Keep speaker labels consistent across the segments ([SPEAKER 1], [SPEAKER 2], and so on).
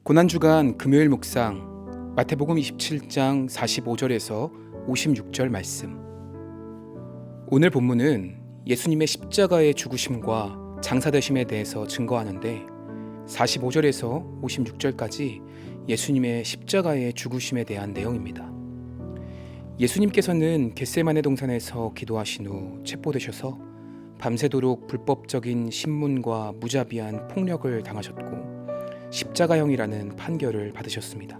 [SPEAKER 1] 고난주간 금요일 묵상 마태복음 27장 45절에서 56절 말씀. 오늘 본문은 예수님의 십자가의 죽으심과 장사되심에 대해서 증거하는데 45절에서 56절까지 예수님의 십자가의 죽으심에 대한 내용입니다. 예수님께서는 겟세마네 동산에서 기도하신 후 체포되셔서 밤새도록 불법적인 신문과 무자비한 폭력을 당하셨고 십자가형이라는 판결을 받으셨습니다.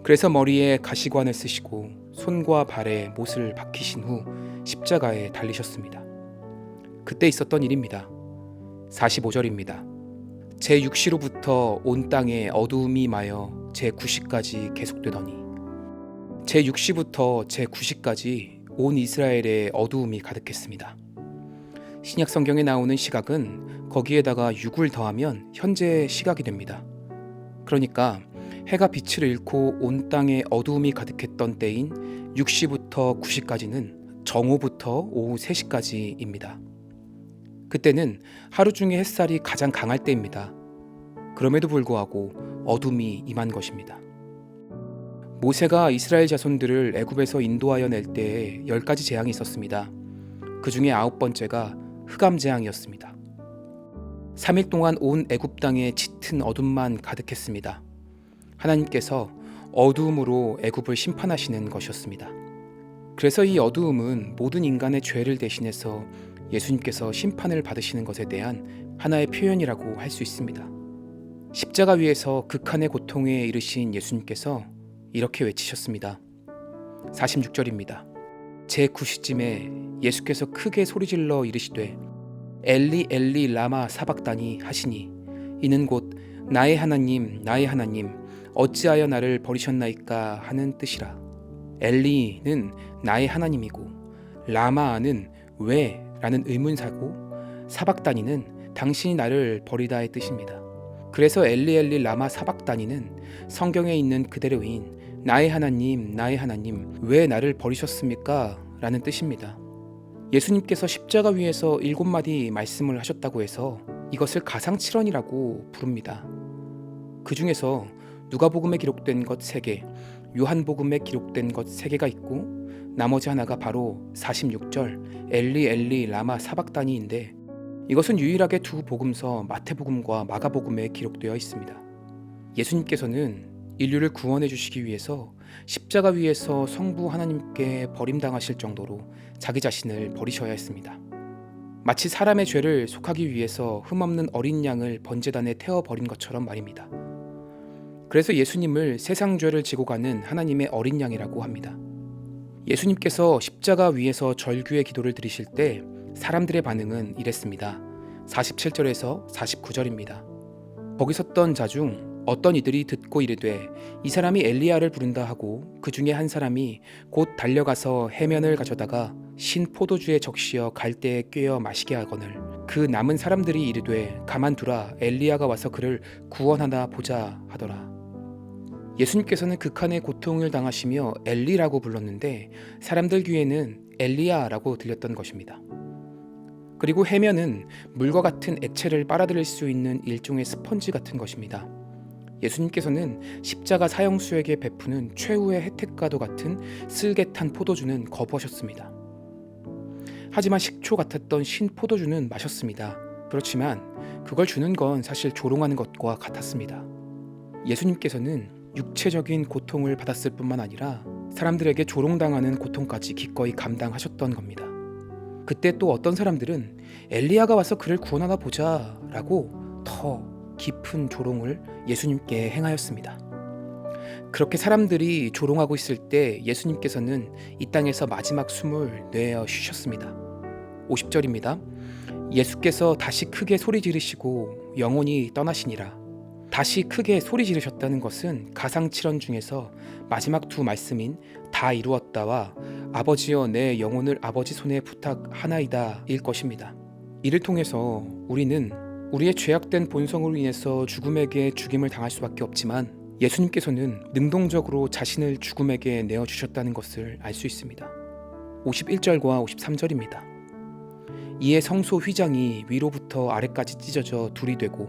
[SPEAKER 1] 그래서 머리에 가시관을 쓰시고 손과 발에 못을 박히신 후 십자가에 달리셨습니다. 그때 있었던 일입니다. 45절입니다. 제6시로부터 온 땅에 어두움이 마여 제9시까지 계속되더니 제6시부터 제9시까지 온 이스라엘에 어두움이 가득했습니다. 신약 성경에 나오는 시각은 거기에다가 6을 더하면 현재의 시각이 됩니다. 그러니까 해가 빛을 잃고 온 땅에 어두움이 가득했던 때인 6시부터 9시까지는 정오부터 오후 3시까지입니다. 그때는 하루 중에 햇살이 가장 강할 때입니다. 그럼에도 불구하고 어둠이 임한 것입니다. 모세가 이스라엘 자손들을 애굽에서 인도하여 낼 때에 10가지 재앙이 있었습니다. 그 중에 9번째가 흑암 재앙이었습니다. 3일 동안 온 애굽 땅에 짙은 어둠만 가득했습니다. 하나님께서 어두움으로 애굽을 심판하시는 것이었습니다. 그래서 이 어두움은 모든 인간의 죄를 대신해서 예수님께서 심판을 받으시는 것에 대한 하나의 표현이라고 할 수 있습니다. 십자가 위에서 극한의 고통에 이르신 예수님께서 이렇게 외치셨습니다. 46절입니다. 제9시쯤에 예수께서 크게 소리질러 이르시되 엘리 엘리 라마 사박다니 하시니 이는 곧 나의 하나님 나의 하나님 어찌하여 나를 버리셨나이까 하는 뜻이라. 엘리는 나의 하나님이고 라마는 왜 라는 의문사고 사박다니는 당신이 나를 버리다의 뜻입니다. 그래서 엘리 엘리 라마 사박다니는 성경에 있는 그대로인 나의 하나님 왜 나를 버리셨습니까? 라는 뜻입니다. 예수님께서 십자가 위에서 7마디 말씀을 하셨다고 해서 이것을 가상칠언이라고 부릅니다. 그 중에서 누가복음에 기록된 것 3개, 요한복음에 기록된 것 3개가 있고 나머지 하나가 바로 46절 엘리 엘리 라마 사박다니인데 이것은 유일하게 두 복음서 마태복음과 마가복음에 기록되어 있습니다. 예수님께서는 인류를 구원해 주시기 위해서 십자가 위에서 성부 하나님께 버림당하실 정도로 자기 자신을 버리셔야 했습니다. 마치 사람의 죄를 속하기 위해서 흠없는 어린 양을 번제단에 태워버린 것처럼 말입니다. 그래서 예수님을 세상 죄를 지고 가는 하나님의 어린 양이라고 합니다. 예수님께서 십자가 위에서 절규의 기도를 드리실 때 사람들의 반응은 이랬습니다. 47절에서 49절입니다. 거기 섰던 자 중 어떤 이들이 듣고 이르되 이 사람이 엘리야를 부른다 하고 그 중에 한 사람이 곧 달려가서 해면을 가져다가 신 포도주에 적시어 갈대에 꿰어 마시게 하거늘 그 남은 사람들이 이르되 가만두라 엘리야가 와서 그를 구원하나 보자 하더라. 예수님께서는 극한의 고통을 당하시며 엘리라고 불렀는데 사람들 귀에는 엘리야라고 들렸던 것입니다. 그리고 해면은 물과 같은 액체를 빨아들일 수 있는 일종의 스펀지 같은 것입니다. 예수님께서는 십자가 사형수에게 베푸는 최후의 혜택과도 같은 쓸개탄 포도주는 거부하셨습니다. 하지만 식초 같았던 신 포도주는 마셨습니다. 그렇지만 그걸 주는 건 사실 조롱하는 것과 같았습니다. 예수님께서는 육체적인 고통을 받았을 뿐만 아니라 사람들에게 조롱당하는 고통까지 기꺼이 감당하셨던 겁니다. 그때 또 어떤 사람들은 엘리야가 와서 그를 구원하나 보자 라고 더 깊은 조롱을 예수님께 행하였습니다. 그렇게 사람들이 조롱하고 있을 때 예수님께서는 이 땅에서 마지막 숨을 내어 쉬셨습니다. 50절입니다. 예수께서 다시 크게 소리 지르시고 영혼이 떠나시니라. 다시 크게 소리 지르셨다는 것은 가상칠언 중에서 마지막 두 말씀인 다 이루었다와 아버지여 내 영혼을 아버지 손에 부탁하나이다 일 것입니다. 이를 통해서 우리는 우리의 죄악된 본성으로 인해서 죽음에게 죽임을 당할 수밖에 없지만 예수님께서는 능동적으로 자신을 죽음에게 내어주셨다는 것을 알 수 있습니다. 51절과 53절입니다. 이에 성소 휘장이 위로부터 아래까지 찢어져 둘이 되고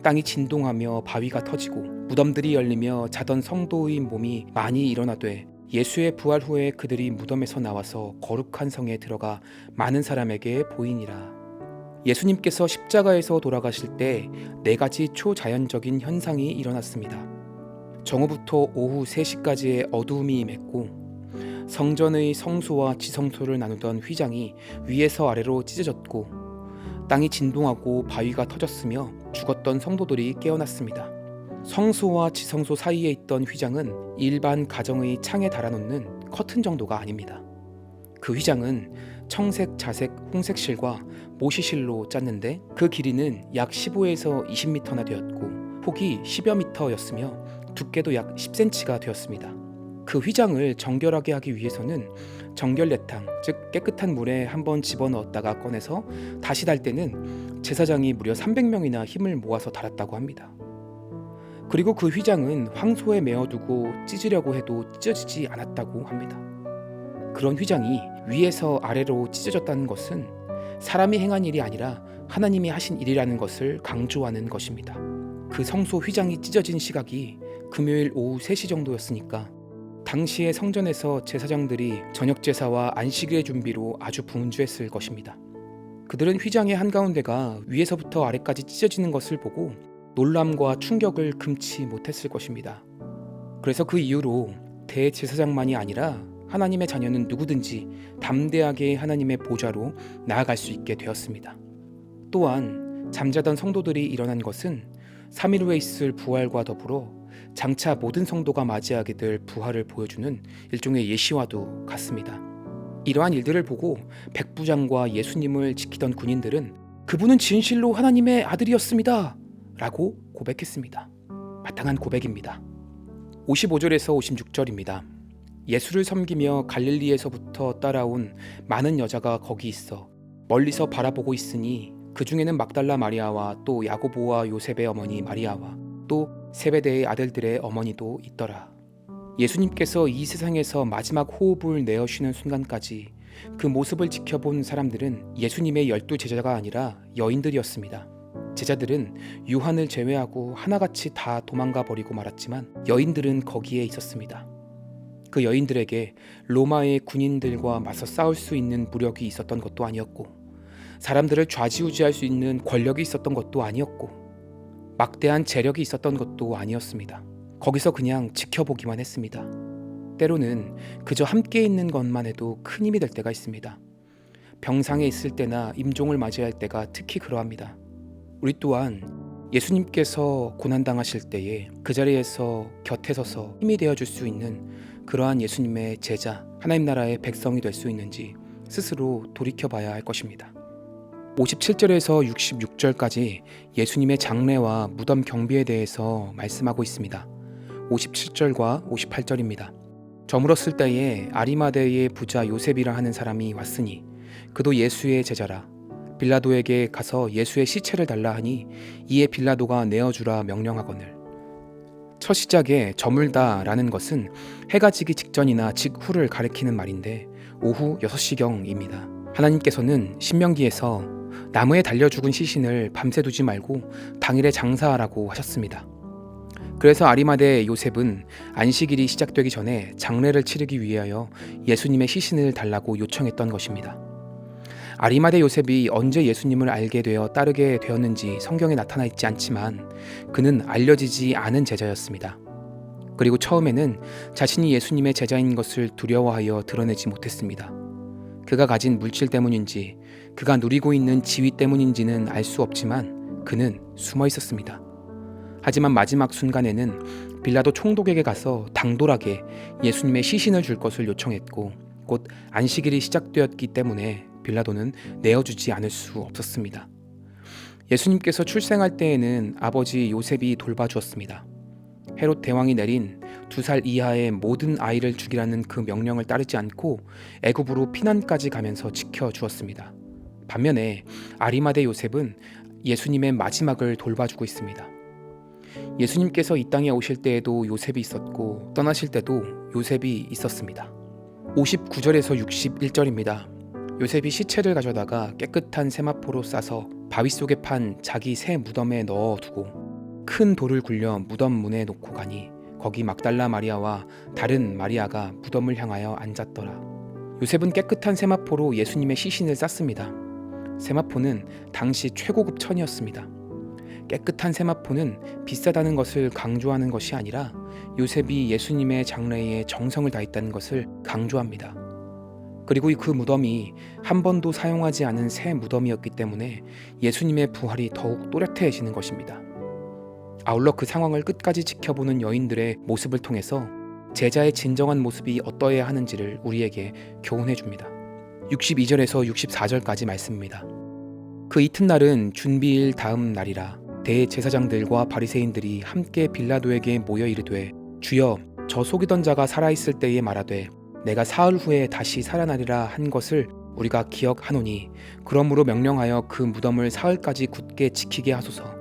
[SPEAKER 1] 땅이 진동하며 바위가 터지고 무덤들이 열리며 자던 성도의 몸이 많이 일어나되 예수의 부활 후에 그들이 무덤에서 나와서 거룩한 성에 들어가 많은 사람에게 보이니라. 예수님께서 십자가에서 돌아가실 때 4가지 초자연적인 현상이 일어났습니다. 정오부터 오후 3시까지의 어두움이 임했고 성전의 성소와 지성소를 나누던 휘장이 위에서 아래로 찢어졌고 땅이 진동하고 바위가 터졌으며 죽었던 성도들이 깨어났습니다. 성소와 지성소 사이에 있던 휘장은 일반 가정의 창에 달아놓는 커튼 정도가 아닙니다. 그 휘장은 청색, 자색, 홍색 실과 모시실로 짰는데 그 길이는 약 15에서 20m나 되었고 폭이 10여 미터였으며 두께도 약 10cm가 되었습니다. 그 휘장을 정결하게 하기 위해서는 정결례탕, 즉 깨끗한 물에 한번 집어넣었다가 꺼내서 다시 달 때는 제사장이 무려 300명이나 힘을 모아서 달았다고 합니다. 그리고 그 휘장은 황소에 메어두고 찢으려고 해도 찢어지지 않았다고 합니다. 그런 휘장이 위에서 아래로 찢어졌다는 것은 사람이 행한 일이 아니라 하나님이 하신 일이라는 것을 강조하는 것입니다. 그 성소 휘장이 찢어진 시각이 금요일 오후 3시 정도였으니까 당시의 성전에서 제사장들이 저녁 제사와 안식일의 준비로 아주 분주했을 것입니다. 그들은 휘장의 한가운데가 위에서부터 아래까지 찢어지는 것을 보고 놀람과 충격을 금치 못했을 것입니다. 그래서 그 이후로 대제사장만이 아니라 하나님의 자녀는 누구든지 담대하게 하나님의 보좌로 나아갈 수 있게 되었습니다. 또한 잠자던 성도들이 일어난 것은 3일 후에 있을 부활과 더불어 장차 모든 성도가 맞이하게 될 부활을 보여주는 일종의 예시와도 같습니다. 이러한 일들을 보고 백부장과 예수님을 지키던 군인들은 그분은 진실로 하나님의 아들이었습니다 라고 고백했습니다. 마땅한 고백입니다. 55절에서 56절입니다. 예수를 섬기며 갈릴리에서부터 따라온 많은 여자가 거기 있어 멀리서 바라보고 있으니 그 중에는 막달라 마리아와 또 야고보와 요셉의 어머니 마리아와 또 세베대의 아들들의 어머니도 있더라. 예수님께서 이 세상에서 마지막 호흡을 내어 쉬는 순간까지 그 모습을 지켜본 사람들은 예수님의 12제자가 아니라 여인들이었습니다. 제자들은 요한을 제외하고 하나같이 다 도망가 버리고 말았지만 여인들은 거기에 있었습니다. 그 여인들에게 로마의 군인들과 맞서 싸울 수 있는 무력이 있었던 것도 아니었고 사람들을 좌지우지할 수 있는 권력이 있었던 것도 아니었고 막대한 재력이 있었던 것도 아니었습니다. 거기서 그냥 지켜보기만 했습니다. 때로는 그저 함께 있는 것만 해도 큰 힘이 될 때가 있습니다. 병상에 있을 때나 임종을 맞이할 때가 특히 그러합니다. 우리 또한 예수님께서 고난당하실 때에 그 자리에서 곁에 서서 힘이 되어줄 수 있는 그러한 예수님의 제자, 하나님 나라의 백성이 될 수 있는지 스스로 돌이켜봐야 할 것입니다. 57절에서 66절까지 예수님의 장례와 무덤 경비에 대해서 말씀하고 있습니다. 57절과 58절입니다. 저물었을 때에 아리마대의 부자 요셉이라 하는 사람이 왔으니 그도 예수의 제자라. 빌라도에게 가서 예수의 시체를 달라 하니 이에 빌라도가 내어주라 명령하거늘. 첫 시작에 저물다 라는 것은 해가 지기 직전이나 직후를 가리키는 말인데 오후 6시경입니다. 하나님께서는 신명기에서 나무에 달려 죽은 시신을 밤새 두지 말고 당일에 장사하라고 하셨습니다. 그래서 아리마대 요셉은 안식일이 시작되기 전에 장례를 치르기 위하여 예수님의 시신을 달라고 요청했던 것입니다. 아리마대 요셉이 언제 예수님을 알게 되어 따르게 되었는지 성경에 나타나 있지 않지만 그는 알려지지 않은 제자였습니다. 그리고 처음에는 자신이 예수님의 제자인 것을 두려워하여 드러내지 못했습니다. 그가 가진 물질 때문인지 그가 누리고 있는 지위 때문인지는 알 수 없지만 그는 숨어 있었습니다. 하지만 마지막 순간에는 빌라도 총독에게 가서 당돌하게 예수님의 시신을 줄 것을 요청했고 곧 안식일이 시작되었기 때문에 빌라도는 내어주지 않을 수 없었습니다. 예수님께서 출생할 때에는 아버지 요셉이 돌봐주었습니다. 헤롯 대왕이 내린 2살 이하의 모든 아이를 죽이라는 그 명령을 따르지 않고 애굽으로 피난까지 가면서 지켜주었습니다. 반면에 아리마대 요셉은 예수님의 마지막을 돌봐주고 있습니다. 예수님께서 이 땅에 오실 때에도 요셉이 있었고 떠나실 때도 요셉이 있었습니다. 59절에서 61절입니다. 요셉이 시체를 가져다가 깨끗한 세마포로 싸서 바위 속에 판 자기 새 무덤에 넣어두고 큰 돌을 굴려 무덤 문에 놓고 가니 거기 막달라 마리아와 다른 마리아가 무덤을 향하여 앉았더라. 요셉은 깨끗한 세마포로 예수님의 시신을 쌌습니다. 세마포는 당시 최고급 천이었습니다. 깨끗한 세마포는 비싸다는 것을 강조하는 것이 아니라 요셉이 예수님의 장래에 정성을 다했다는 것을 강조합니다. 그리고 그 무덤이 한 번도 사용하지 않은 새 무덤이었기 때문에 예수님의 부활이 더욱 또렷해지는 것입니다. 아울러 그 상황을 끝까지 지켜보는 여인들의 모습을 통해서 제자의 진정한 모습이 어떠해야 하는지를 우리에게 교훈해 줍니다. 62절에서 64절까지 말씀입니다. 그 이튿날은 준비일 다음 날이라 대제사장들과 바리새인들이 함께 빌라도에게 모여 이르되 주여 저 속이던 자가 살아있을 때에 말하되 내가 사흘 후에 다시 살아나리라 한 것을 우리가 기억하노니 그러므로 명령하여 그 무덤을 사흘까지 굳게 지키게 하소서.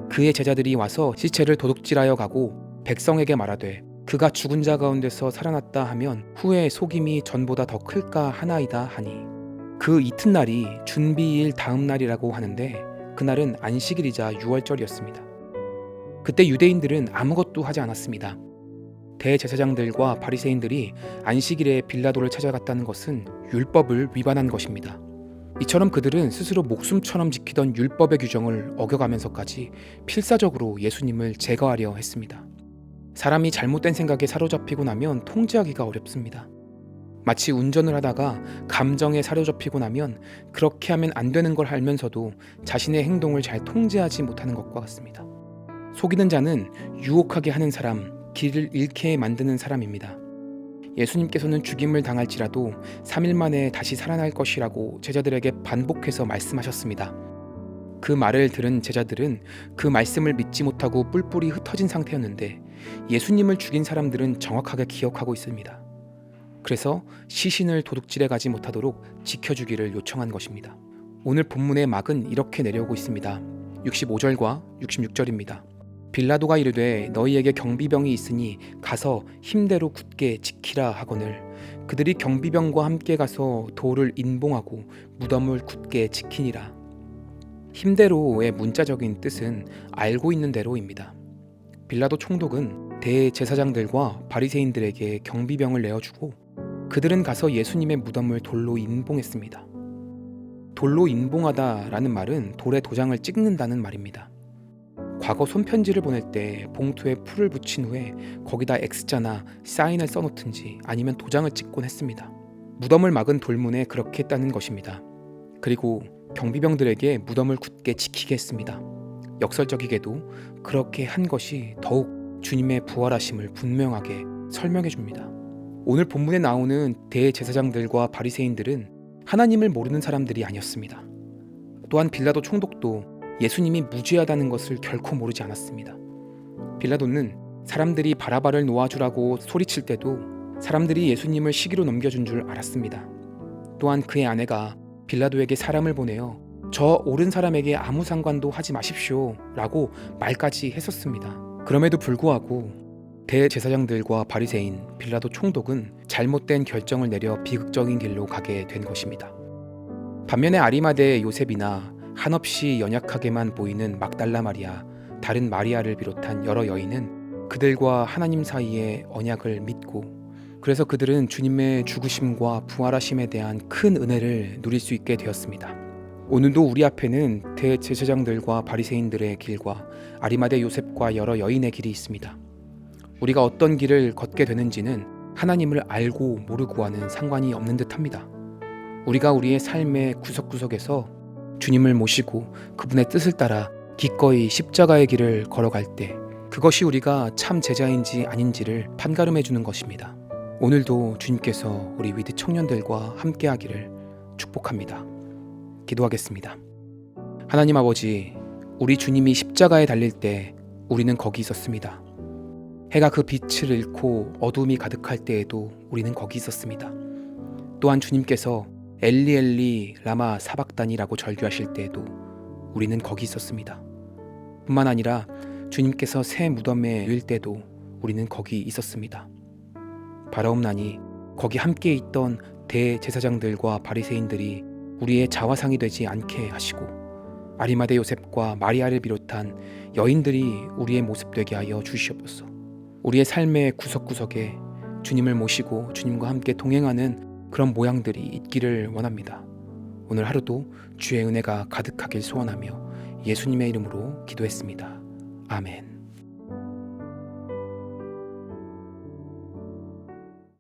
[SPEAKER 1] 그의 제자들이 와서 시체를 도둑질하여 가고 백성에게 말하되 그가 죽은 자 가운데서 살아났다 하면 후에 속임이 전보다 더 클까 하나이다 하니 그 이튿날이 준비일 다음 날이라고 하는데 그날은 안식일이자 유월절이었습니다. 그때 유대인들은 아무것도 하지 않았습니다. 대제사장들과 바리새인들이 안식일에 빌라도를 찾아갔다는 것은 율법을 위반한 것입니다. 이처럼 그들은 스스로 목숨처럼 지키던 율법의 규정을 어겨가면서까지 필사적으로 예수님을 제거하려 했습니다. 사람이 잘못된 생각에 사로잡히고 나면 통제하기가 어렵습니다. 마치 운전을 하다가 감정에 사로잡히고 나면 그렇게 하면 안 되는 걸 알면서도 자신의 행동을 잘 통제하지 못하는 것과 같습니다. 속이는 자는 유혹하게 하는 사람, 길을 잃게 만드는 사람입니다. 예수님께서는 죽임을 당할지라도 3일 만에 다시 살아날 것이라고 제자들에게 반복해서 말씀하셨습니다. 그 말을 들은 제자들은 그 말씀을 믿지 못하고 뿔뿔이 흩어진 상태였는데 예수님을 죽인 사람들은 정확하게 기억하고 있습니다. 그래서 시신을 도둑질해 가지 못하도록 지켜주기를 요청한 것입니다. 오늘 본문의 막은 이렇게 내려오고 있습니다. 65절과 66절입니다. 빌라도가 이르되 너희에게 경비병이 있으니 가서 힘대로 굳게 지키라 하거늘 그들이 경비병과 함께 가서 돌을 인봉하고 무덤을 굳게 지키니라. 힘대로의 문자적인 뜻은 알고 있는 대로입니다. 빌라도 총독은 대제사장들과 바리새인들에게 경비병을 내어주고 그들은 가서 예수님의 무덤을 돌로 인봉했습니다. 돌로 인봉하다라는 말은 돌에 도장을 찍는다는 말입니다. 과거 손편지를 보낼 때 봉투에 풀을 붙인 후에 거기다 X자나 사인을 써놓든지 아니면 도장을 찍곤 했습니다. 무덤을 막은 돌문에 그렇게 했다는 것입니다. 그리고 경비병들에게 무덤을 굳게 지키게 했습니다. 역설적이게도 그렇게 한 것이 더욱 주님의 부활하심을 분명하게 설명해 줍니다. 오늘 본문에 나오는 대제사장들과 바리새인들은 하나님을 모르는 사람들이 아니었습니다. 또한 빌라도 총독도 예수님이 무죄하다는 것을 결코 모르지 않았습니다. 빌라도는 사람들이 바라바를 놓아주라고 소리칠 때도 사람들이 예수님을 시기로 넘겨준 줄 알았습니다. 또한 그의 아내가 빌라도에게 사람을 보내어 저 옳은 사람에게 아무 상관도 하지 마십시오 라고 말까지 했었습니다. 그럼에도 불구하고 대제사장들과 바리새인 빌라도 총독은 잘못된 결정을 내려 비극적인 길로 가게 된 것입니다. 반면에 아리마대 요셉이나 한없이 연약하게만 보이는 막달라 마리아, 다른 마리아를 비롯한 여러 여인은 그들과 하나님 사이의 언약을 믿고 그래서 그들은 주님의 죽으심과 부활하심에 대한 큰 은혜를 누릴 수 있게 되었습니다. 오늘도 우리 앞에는 대제사장들과 바리새인들의 길과 아리마대 요셉과 여러 여인의 길이 있습니다. 우리가 어떤 길을 걷게 되는지는 하나님을 알고 모르고와는 상관이 없는 듯합니다. 우리가 우리의 삶의 구석구석에서 주님을 모시고 그분의 뜻을 따라 기꺼이 십자가의 길을 걸어갈 때 그것이 우리가 참 제자인지 아닌지를 판가름해 주는 것입니다. 오늘도 주님께서 우리 위드 청년들과 함께하기를 축복합니다. 기도하겠습니다. 하나님 아버지, 우리 주님이 십자가에 달릴 때 우리는 거기 있었습니다. 해가 그 빛을 잃고 어둠이 가득할 때에도 우리는 거기 있었습니다. 또한 주님께서 엘리 엘리 라마 사박단이라고 절규하실 때에도 우리는 거기 있었습니다. 뿐만 아니라 주님께서 새 무덤에 누일 때도 우리는 거기 있었습니다. 바라옵나니 거기 함께 있던 대제사장들과 바리새인들이 우리의 자화상이 되지 않게 하시고 아리마대 요셉과 마리아를 비롯한 여인들이 우리의 모습 되게 하여 주시옵소서. 우리의 삶의 구석구석에 주님을 모시고 주님과 함께 동행하는 그런 모양들이 있기를 원합니다. 오늘 하루도 주의 은혜가 가득하길 소원하며 예수님의 이름으로 기도했습니다. 아멘.